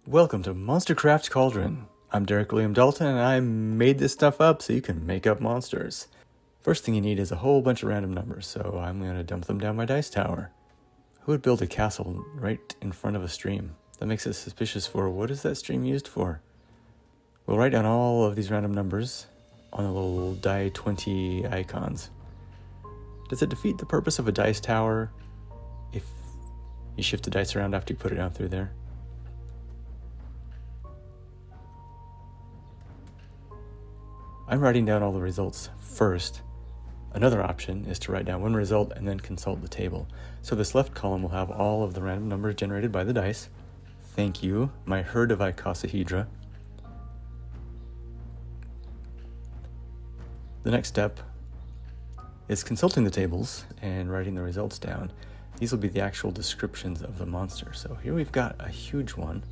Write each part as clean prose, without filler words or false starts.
Welcome to MonsterCraft Cauldron. I'm Derek William Dalton, and I made this stuff up so you can make up monsters. First thing you need is a whole bunch of random numbers, so I'm going to dump them down my dice tower. Who would build a castle right in front of a stream? That makes it suspicious for what is that stream used for? We'll write down all of these random numbers on the little die 20 icons. Does it defeat the purpose of a dice tower if you shift the dice around after you put it down through there? I'm writing down all the results first. Another option is to write down one result and then consult the table. So this left column will have all of the random numbers generated by the dice. Thank you, my herd of icosahedra. The next step is consulting the tables and writing the results down. These will be the actual descriptions of the monster. So here we've got a huge one.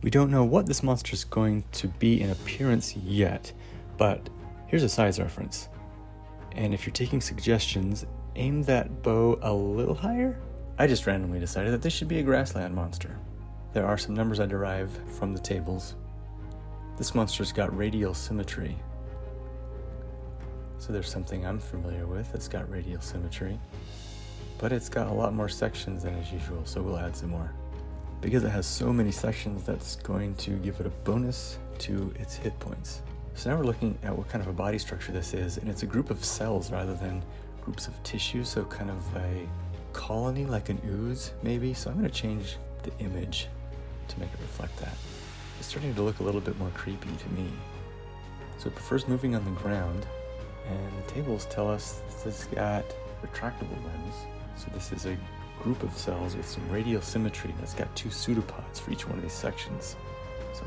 We don't know what this monster is going to be in appearance yet, but here's a size reference. And if you're taking suggestions, aim that bow a little higher. I just randomly decided that this should be a grassland monster. There are some numbers I derive from the tables. This monster's got radial symmetry. So there's something I'm familiar with that's got radial symmetry. But it's got a lot more sections than is usual, so we'll add some more. Because it has so many sections, that's going to give it a bonus to its hit points. So now we're looking at what kind of a body structure this is, and it's a group of cells rather than groups of tissue, so kind of a colony like an ooze, maybe. So I'm going to change the image to make it reflect that. It's starting to look a little bit more creepy to me. So it prefers moving on the ground, and the tables tell us this has got retractable limbs. So this is a group of cells with some radial symmetry that's got 2 pseudopods for each one of these sections. So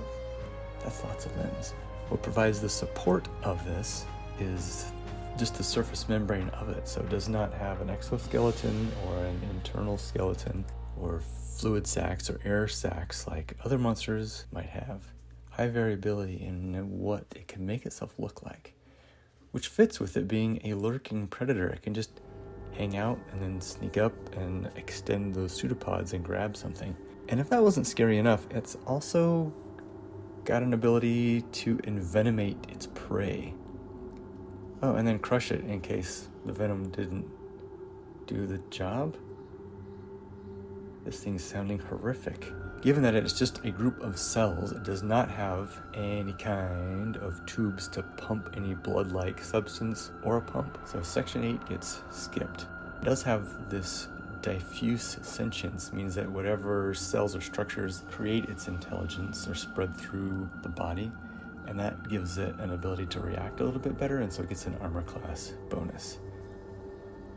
that's lots of limbs. What provides the support of this is just the surface membrane of it. So it does not have an exoskeleton or an internal skeleton or fluid sacs or air sacs like other monsters might have. High variability in what it can make itself look like, which fits with it being a lurking predator. It can just hang out and then sneak up and extend those pseudopods and grab something. And if that wasn't scary enough, it's also got an ability to envenomate its prey. Oh, and then crush it in case the venom didn't do the job. This thing's sounding horrific. Given that it's just a group of cells, it does not have any kind of tubes to pump any blood-like substance or a pump. So section 8 gets skipped. It does have this diffuse sentience, means that whatever cells or structures create its intelligence are spread through the body, and that gives it an ability to react a little bit better, and so it gets an armor class bonus.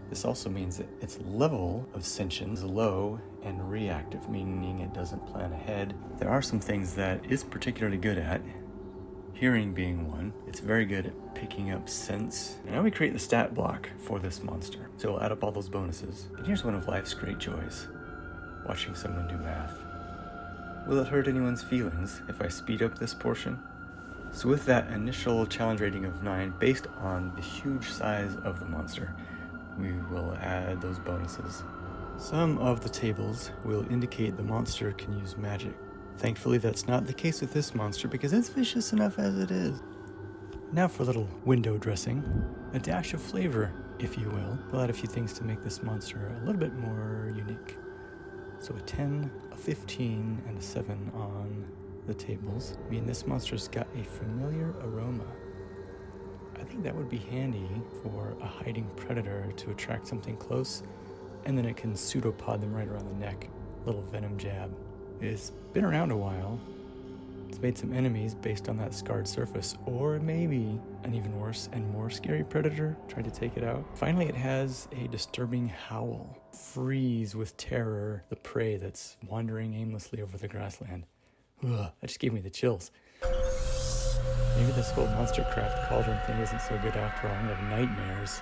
This also means that its level of sentience is low and reactive, meaning it doesn't plan ahead. There are some things that it's particularly good at, hearing being one. It's very good at picking up scents. And now we create the stat block for this monster. So we'll add up all those bonuses. And here's one of life's great joys, watching someone do math. Will it hurt anyone's feelings if I speed up this portion? So with that initial challenge rating of 9, based on the huge size of the monster, we will add those bonuses. Some of the tables will indicate the monster can use magic. Thankfully, that's not the case with this monster because it's vicious enough as it is. Now for a little window dressing, a dash of flavor, if you will. We'll add a few things to make this monster a little bit more unique. So a 10, a 15, and a 7 on the tables mean this monster's got a familiar aroma. I think that would be handy for a hiding predator to attract something close, and then it can pseudopod them right around the neck. Little venom jab. It's been around a while. It's made some enemies based on that scarred surface, or maybe an even worse and more scary predator tried to take it out. Finally, it has a disturbing howl. Freeze with terror the prey that's wandering aimlessly over the grassland. Ugh, that just gave me the chills. Maybe this whole MonsterCraft Cauldron thing isn't so good after all. I'm gonna have nightmares.